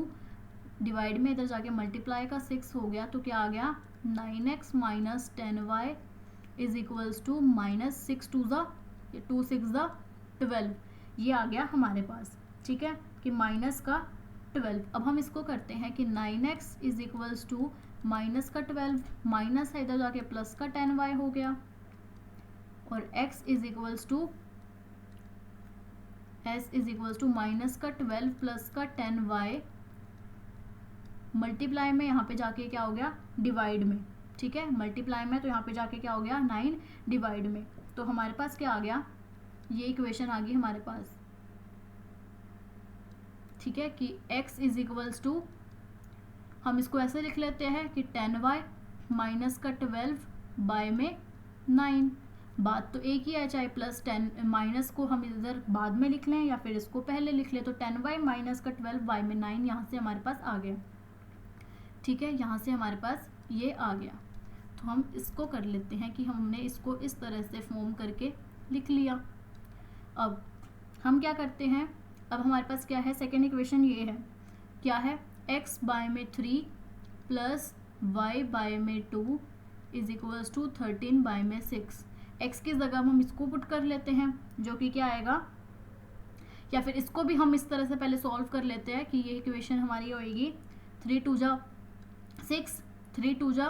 डिवाइड में इधर जाके मल्टीप्लाई का 6 हो गया, तो क्या आ गया 9x minus 10y is equals to minus 6 2 जा 2 6 जा 12, ये आ गया हमारे पास, ठीक है, कि माइनस का 12। अब हम इसको करते हैं कि 9x is equals to minus का 12, माइनस है इधर जाके प्लस का 10y हो गया, और x is equals to minus का 12 प्लस का 10y मल्टीप्लाई में यहाँ पे जाके क्या हो गया डिवाइड में, ठीक है, मल्टीप्लाई में तो यहाँ पे जाके क्या हो गया 9 डिवाइड में, तो हमारे पास क्या आ गया, ये इक्वेशन आ गई हमारे पास, ठीक है, कि x इज इक्वल्स टू, हम इसको ऐसे लिख लेते हैं कि 10y माइनस का 12 बाय में 9, बात तो एक ही है, चाहे प्लस 10 माइनस को हम इधर बाद में लिख लें या फिर इसको पहले लिख लें, तो 10y माइनस का 12 बाय में 9 यहाँ से हमारे पास आ गया, ठीक है, यहाँ से हमारे पास ये आ गया। तो हम इसको कर लेते हैं कि हमने इसको इस तरह से फॉर्म करके लिख लिया। अब हम क्या करते हैं, अब हमारे पास क्या है सेकेंड इक्वेशन, ये है क्या है x बाय में 3 प्लस y बाय में 2 इज इक्वल्स टू 13 बाय में 6, x की जगह हम इसको पुट कर लेते हैं, जो कि क्या आएगा, या फिर इसको भी हम इस तरह से पहले सॉल्व कर लेते हैं कि ये इक्वेशन हमारी होएगी 3 2 जा 6, 3 2 जा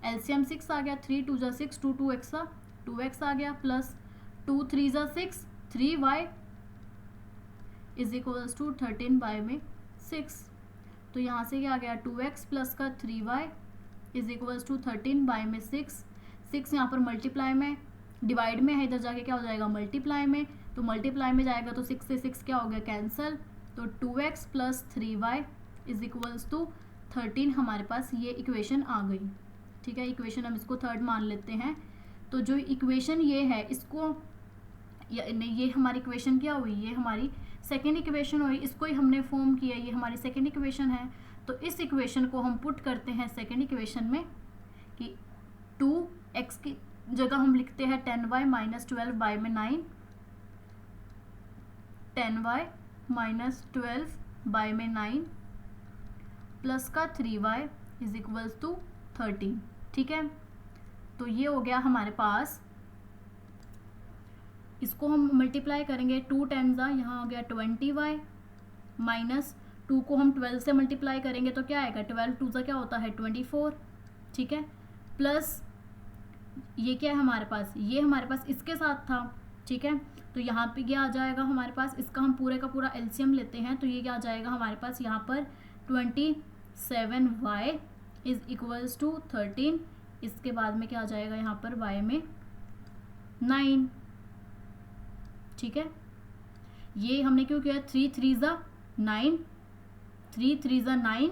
एलसीएम 6 आ गया, 3 2 जा 6, 2 2x आ गया, प्लस 2 3 जा 6, 3y is equals to 13 bye में 6। तो यहाँ से क्या आ गया 2x प्लस का 3y is equals to 13 bye में 6। 6 यहाँ पर मल्टीप्लाई में, डिवाइड में है, इधर जाके क्या हो जाएगा मल्टीप्लाई में, तो मल्टीप्लाई में जाएगा तो 6 से 6 क्या हो गया कैंसल, तो 2x plus 3y is equals to 13 हमारे पास ये इक्वेशन आ गई। ठीक है, इक्वेशन हम इसको थर्ड मान लेते हैं। तो जो इक्वेशन ये है इसको ये हमारी इक्वेशन क्या हुई, ये हमारी सेकेंड इक्वेशन हुई, इसको ही हमने फॉर्म किया, ये हमारी सेकेंड इक्वेशन है। तो इस इक्वेशन को हम पुट करते हैं सेकेंड इक्वेशन में कि 2x की जगह हम लिखते हैं 10y माइनस 12 बाय में 9, 10y माइनस 12 बाय में 9 प्लस का 3y इज इक्वल्स टू 13। ठीक है, तो ये हो गया हमारे पास, इसको हम मल्टीप्लाई करेंगे 2 टाइम्स यहाँ हो गया 20y माइनस 2 को हम 12 से मल्टीप्लाई करेंगे तो क्या आएगा 12 2 क्या होता है 24। ठीक है, प्लस ये क्या है हमारे पास, ये हमारे पास इसके साथ था। ठीक है, तो यहाँ पे क्या आ जाएगा हमारे पास, इसका हम पूरे का पूरा एलसीएम लेते हैं तो ये क्या आ जाएगा हमारे पास यहाँ पर 27y इज इक्वल्स टू 13। इसके बाद में क्या आ जाएगा यहाँ पर y में 9। ठीक है, ये हमने क्यों किया 3 3 ज़ा 9, 3 3 ज़ा 9,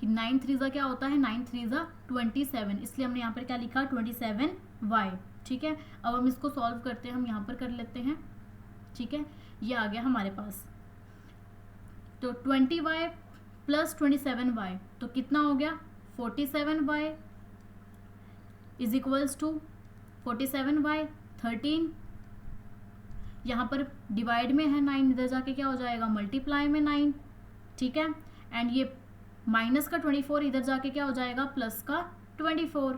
9 3 ज़ा क्या होता है 9 3 ज़ा 27, इसलिए हमने यहाँ पर क्या लिखा 27y। ठीक है, अब हम इसको सॉल्व करते हैं, हम यहाँ पर कर लेते हैं। ठीक है, ये आ गया हमारे पास, तो 20y प्लस 27y तो कितना हो गया 47y is equals to 47y 13। यहाँ पर डिवाइड में है 9, इधर जाके क्या हो जाएगा मल्टीप्लाई में 9। ठीक है, एंड ये माइनस का 24 इधर जाके क्या हो जाएगा प्लस का 24।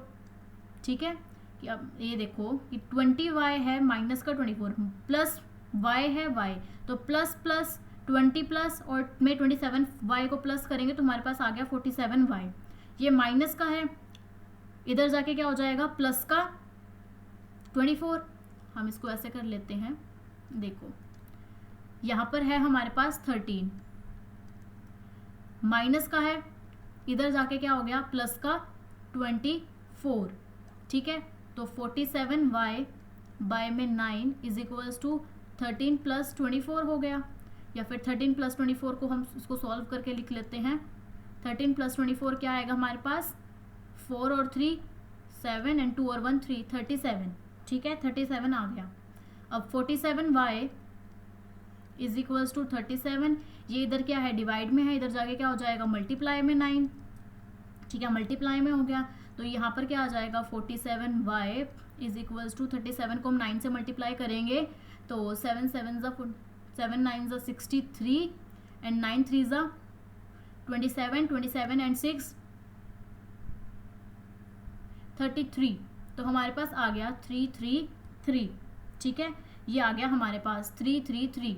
ठीक है, कि अब ये देखो कि 20y है माइनस का 24 प्लस y है y, तो प्लस प्लस 20 प्लस और में 27y को प्लस करेंगे तो हमारे पास आ गया 47y। ये माइनस का है, इधर जाके क्या हो जाएगा प्लस का 24। हम इसको ऐसे कर लेते हैं, देखो यहाँ पर है हमारे पास 13, माइनस का है, इधर जाके क्या हो गया प्लस का 24। ठीक है, तो 47y बाय में 9 इज इक्वल्स टू 13 प्लस 24 हो गया, या फिर 13 प्लस 24 को हम इसको सॉल्व करके लिख लेते हैं। 13 प्लस 24 क्या आएगा हमारे पास 4 और 3 7 एंड 2 और 1 3 37। ठीक है, 37 आ गया। अब 47y इज इक्वल्स टू 37, ये इधर क्या है डिवाइड में है, इधर जाके क्या हो जाएगा मल्टीप्लाई में 9। ठीक है, मल्टीप्लाई में हो गया, तो यहाँ पर क्या आ जाएगा 47y इज इक्वल्स टू 37 को हम 9 से मल्टीप्लाई करेंगे तो 7 7 ज़ा 7 9 ज़ा 63 एंड 9 3 ज़ा 27 27 एंड 6 33, तो हमारे पास आ गया 333। ठीक है, ये आ गया हमारे पास 333।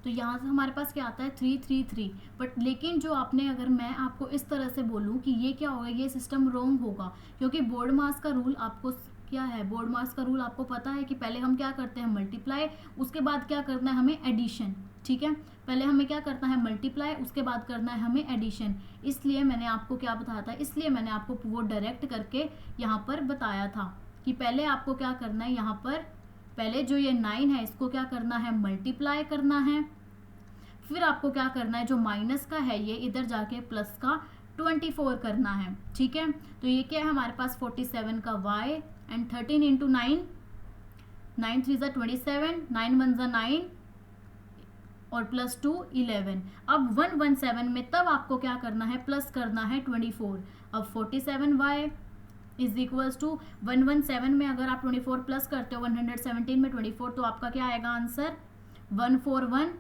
तो यहाँ से हमारे पास क्या आता है 333, बट लेकिन जो आपने अगर मैं आपको इस तरह से बोलूँ कि ये क्या होगा, ये सिस्टम रॉन्ग होगा, क्योंकि बोर्ड मास का रूल आपको क्या है, बोर्ड मास का रूल आपको पता है कि पहले हम क्या करते हैं मल्टीप्लाई, उसके बाद क्या करना है हमें एडिशन। ठीक है, पहले हमें क्या करना है मल्टीप्लाई, उसके बाद करना है हमें एडिशन। इसलिए मैंने आपको क्या बताया था, इसलिए मैंने आपको वो डायरेक्ट करके यहाँ पर बताया था कि पहले आपको क्या करना है, यहाँ पर पहले जो ये 9 है इसको क्या करना है मल्टीप्लाई करना है, फिर आपको क्या करना है जो माइनस का है ये इधर जाके प्लस का 24 करना है। ठीक है, तो ये क्या है हमारे पास 47 का y एंड 13 इंटू 9, 9 3 ज़ा 27, 9 1 ज़ा 9 और प्लस 2 11। अब 117 में तब आपको क्या करना है प्लस करना है 24। अब 47y इज इक्वल्स टू 117 में अगर आप 24 प्लस करते हो 117 में 24 तो आपका क्या आएगा आंसर 141।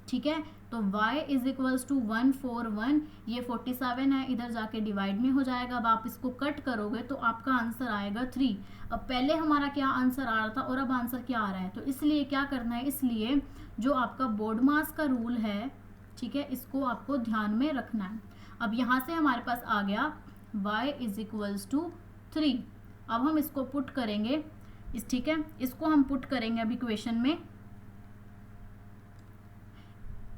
ठीक है, तो y इज इक्वल्स टू 141, ये 47 है, इधर जाके डिवाइड में हो जाएगा। अब आप इसको कट करोगे तो आपका आंसर आएगा 3। अब पहले हमारा क्या आंसर आ रहा था और अब आंसर क्या आ रहा है, तो इसलिए क्या करना है, इसलिए जो आपका बोर्ड मास का रूल है, ठीक है, इसको आपको ध्यान में रखना है। अब यहाँ से हमारे पास आ गया y इज इक्वल्स टू 3। अब हम इसको पुट करेंगे ठीक है, इसको हम पुट करेंगे अब इक्वेशन में।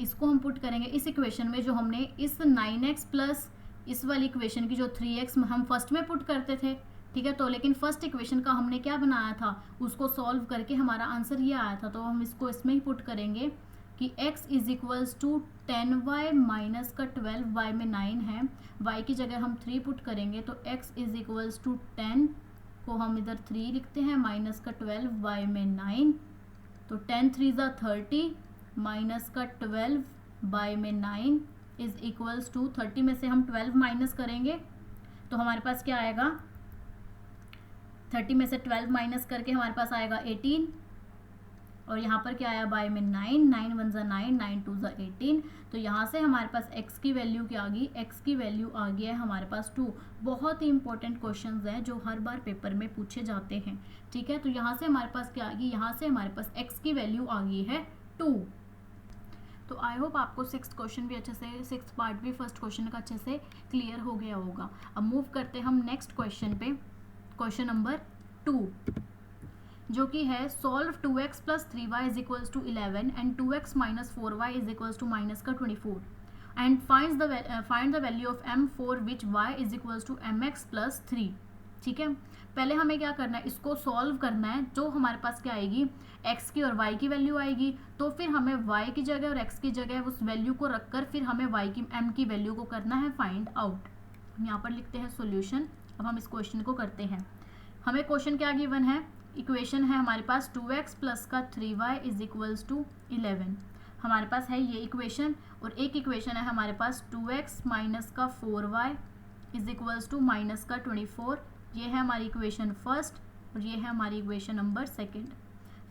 इसको हम पुट करेंगे इस इक्वेशन में जो हमने इस 9x प्लस इस वाली इक्वेशन की जो 3x हम फर्स्ट में पुट करते थे, ठीक है। तो लेकिन फर्स्ट इक्वेशन का हमने क्या बनाया था, उसको सॉल्व करके हमारा आंसर ये आया था, तो हम इसको इसमें ही पुट करेंगे कि x is equals to 10y minus का 12y में 9 है, y की जगह हम 3 पुट करेंगे, तो x इज इक्वल्स टू 10 को हम इधर 3 लिखते हैं माइनस का 12y में 9, तो 10 3 ज़ा 30 माइनस का 12y में 9 इज इक्वल्स टू 30 में से हम 12 माइनस करेंगे तो हमारे पास क्या आएगा, 30 में से 12 माइनस करके हमारे पास आएगा 18, और यहाँ पर क्या आया बाय में 9, 9 1 ज़ा 9, 9 2 ज़ा 18, तो यहाँ से हमारे पास x की वैल्यू क्या आ गई, x की वैल्यू आ गई है हमारे पास 2। बहुत ही इंपॉर्टेंट क्वेश्चंस हैं जो हर बार पेपर में पूछे जाते हैं, ठीक है। तो यहाँ से हमारे पास क्या आ गई, यहाँ से हमारे पास x की वैल्यू आ गई है 2। तो आई होप आपको 6th क्वेश्चन भी अच्छे से, 6th पार्ट भी फर्स्ट क्वेश्चन का अच्छे से क्लियर हो गया होगा। अब मूव करते हैं हम नेक्स्ट क्वेश्चन पे, क्वेश्चन नंबर 2, जो कि है solve 2x plus 3y is equals to 11 and 2x minus 4y is equals to minus का 24 and find the value of m for which y is equals to mx plus 3, ठीक है। पहले हमें क्या करना है, इसको सॉल्व करना है, जो हमारे पास क्या आएगी, x की और y की वैल्यू आएगी, तो फिर हमें y की जगह और x की जगह उस वैल्यू को रखकर फिर हमें y की m की वैल्यू को करना है फाइंड आउट। हम यहाँ पर लिखते हैं सॉल्यूशन। अब हम इस क्वेश्चन को करते हैं। हमें क्वेश्चन क्या गिवन है, इक्वेशन है हमारे पास 2x प्लस का 3y इज इक्वल्स टू 11, हमारे पास है ये इक्वेशन, और एक इक्वेशन है हमारे पास 2x माइनस का 4y is equals to minus का 24, ये है हमारी इक्वेशन फर्स्ट और ये है हमारी इक्वेशन नंबर सेकंड।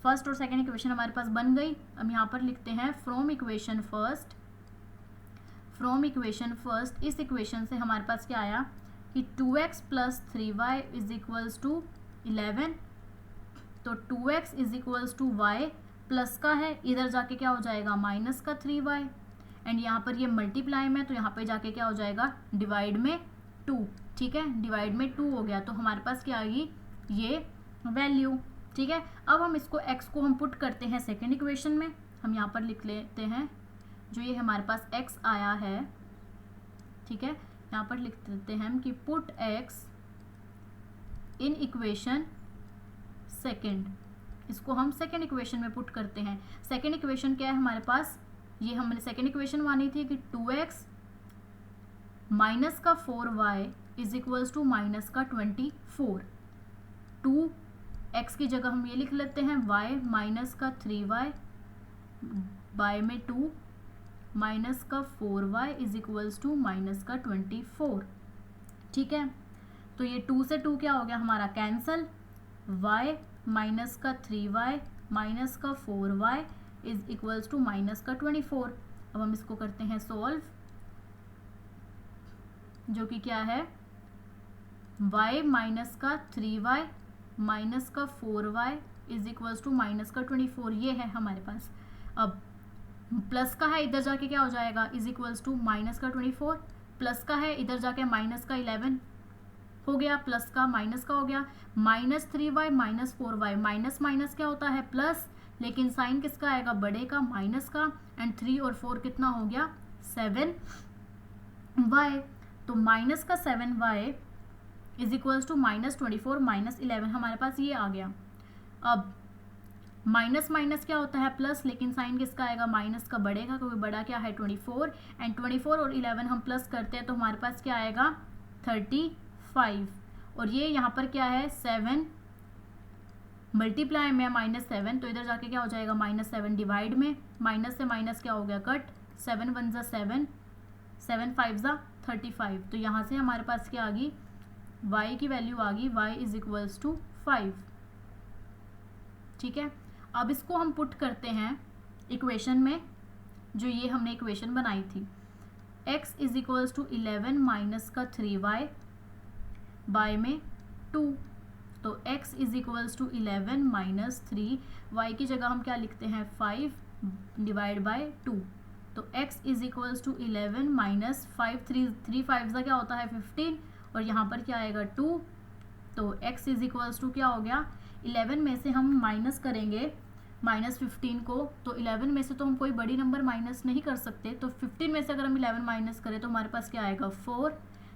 फर्स्ट और सेकंड इक्वेशन हमारे पास बन गई। अब यहाँ पर लिखते हैं फ्रॉम इक्वेशन फर्स्ट, इस इक्वेशन से हमारे पास क्या आया कि 2x plus 3y is equals to 11, तो 2x is equals to y plus का है, इधर जाके क्या हो जाएगा माइनस का 3y, एंड यहाँ पर ये मल्टीप्लाई में, तो यहाँ पे जाके क्या हो जाएगा डिवाइड में 2, ठीक है, डिवाइड में 2 हो गया, तो हमारे पास क्या आएगी ये वैल्यू, ठीक है। अब हम इसको x को हम पुट करते हैं सेकेंड इक्वेशन में। हम यहाँ पर लिख लेते हैं जो ये हमारे पास x आया है, ठीक है, यहाँ पर लिख देते हैं हम कि पुट x इन इक्वेशन सेकेंड, इसको हम सेकेंड इक्वेशन में पुट करते हैं। सेकेंड इक्वेशन क्या है हमारे पास, ये हमने सेकेंड इक्वेशन मानी थी कि 2x माइनस का 4y is equals to minus का 24, 2x की जगह हम ये लिख लेते हैं y माइनस का 3y बाय में 2 माइनस का 4y is equals to minus का 24, ठीक है। तो ये 2 से 2 क्या हो गया हमारा कैंसल, y माइनस का 3y माइनस का 4y is equals to minus का 24। अब हम इसको करते हैं सॉल्व, जो कि क्या है y माइनस का 3y माइनस का 4y is equals to minus का 24, ये है हमारे पास। अब प्लस का है, इधर जाके क्या हो जाएगा इज इक्वल्स टू माइनस का 24, प्लस का है, इधर जाके माइनस का 11 हो गया, प्लस का माइनस का हो गया, minus 3y minus 4y, minus minus क्या होता है प्लस, लेकिन साइन किसका आएगा बड़े का, माइनस का, एंड 3 और 4 कितना हो गया 7y, तो माइनस का 7y is equals to minus 24 minus 11, हमारे पास ये आ गया। अब माइनस माइनस क्या होता है प्लस, लेकिन साइन किसका आएगा माइनस का बड़े का, क्योंकि बड़ा क्या है 24, एंड 24 और 11 हम प्लस करते हैं तो हमारे पास क्या आएगा 35, और ये यहाँ पर क्या है 7 मल्टीप्लाई में -7, तो इधर जाके क्या हो जाएगा -7 डिवाइड में, माइनस से माइनस क्या हो गया कट, 7 1 ज़ा 7, 7 5 ज़ा 35, तो यहाँ से हमारे पास क्या आ गई y की वैल्यू आ गई y इज इक्वल्स टू 5, ठीक है। अब इसको हम पुट करते हैं इक्वेशन में, जो ये हमने इक्वेशन बनाई थी, x is equals to 11 minus का 3y बाय में 2, तो x is equals to 11 minus 3, y की जगह हम क्या लिखते हैं 5 डिवाइड बाय 2, तो x is equals to 11 minus 5, 3 5 का क्या होता है 15, और यहाँ पर क्या आएगा 2, तो x इज इक्वल्स टू क्या हो गया 11 में से हम माइनस करेंगे -15 को, तो 11 में से तो हम कोई बड़ी नंबर माइनस नहीं कर सकते, तो 15 में से अगर हम 11 माइनस करें तो हमारे पास क्या आएगा 4,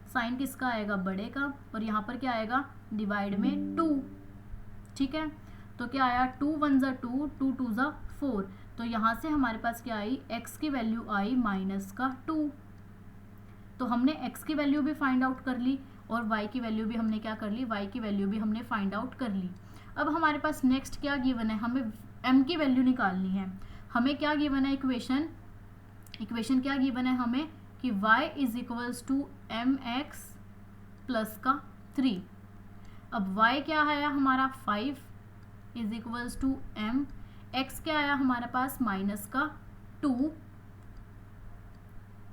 साइन किसका आएगा बड़े का, और यहाँ पर क्या आएगा डिवाइड में 2, ठीक है। तो क्या आया 2 1 ज़ा 2, 2 2 ज़ा 4, तो यहाँ से हमारे पास क्या आई x की वैल्यू आई -2। तो हमने x की वैल्यू भी फाइंड आउट कर ली और y की वैल्यू भी हमने क्या कर ली, y की वैल्यू भी हमने फाइंड आउट कर ली। अब हमारे पास नेक्स्ट क्या गिवन है, हमें m की वैल्यू निकालनी है। हमें क्या गिवन है इक्वेशन क्या गिवन है हमें कि y = mx + 3। अब y क्या आया हमारा 5 = m, x क्या आया हमारे पास -2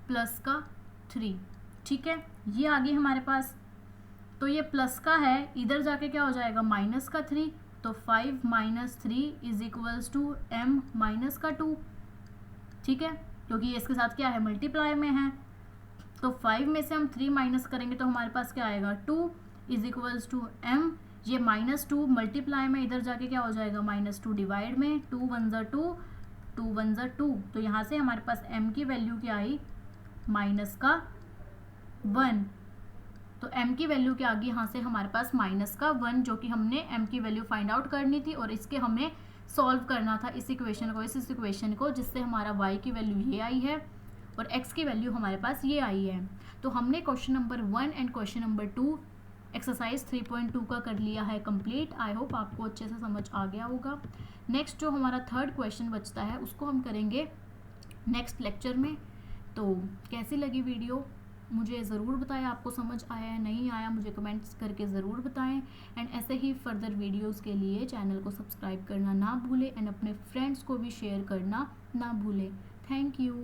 +3, ठीक है। ये आ गई हमारे पास, तो ये प्लस का है, इधर जाके क्या हो जाएगा -3, तो 5 - 3 = m -2, ठीक है, क्योंकि ये इसके साथ क्या है मल्टीप्लाई में है। तो 5 में से हम 3 माइनस करेंगे तो हमारे पास क्या आएगा 2 = m, ये -2 मल्टीप्लाई में इधर जाके क्या हो जाएगा -2 डिवाइड में, 2 1 ज़ा 2, 2 1 ज़ा 2, तो यहाँ से हमारे पास m की वैल्यू क्या आई -1। तो m की वैल्यू क्या आ गई यहाँ से हमारे पास -1, जो कि हमने m की वैल्यू फाइंड आउट करनी थी और इसके हमें सॉल्व करना था इस इक्वेशन को, जिससे हमारा y की वैल्यू ये आई है और x की वैल्यू हमारे पास ये आई है। तो हमने question number 1 and question number 2 exercise 3.2 का कर लिया है कंप्लीट। आई होप आपको अच्छे से समझ आ गया होगा। नेक्स्ट जो हमारा थर्ड क्वेश्चन बचता है उसको हम करेंगे नेक्स्ट लेक्चर में। तो कैसी लगी वीडियो मुझे ज़रूर बताएं, आपको समझ आया है नहीं आया मुझे कमेंट्स करके ज़रूर बताएं। एंड ऐसे ही फर्दर वीडियोस के लिए चैनल को सब्सक्राइब करना ना भूलें एंड अपने फ्रेंड्स को भी शेयर करना ना भूलें। Thank you.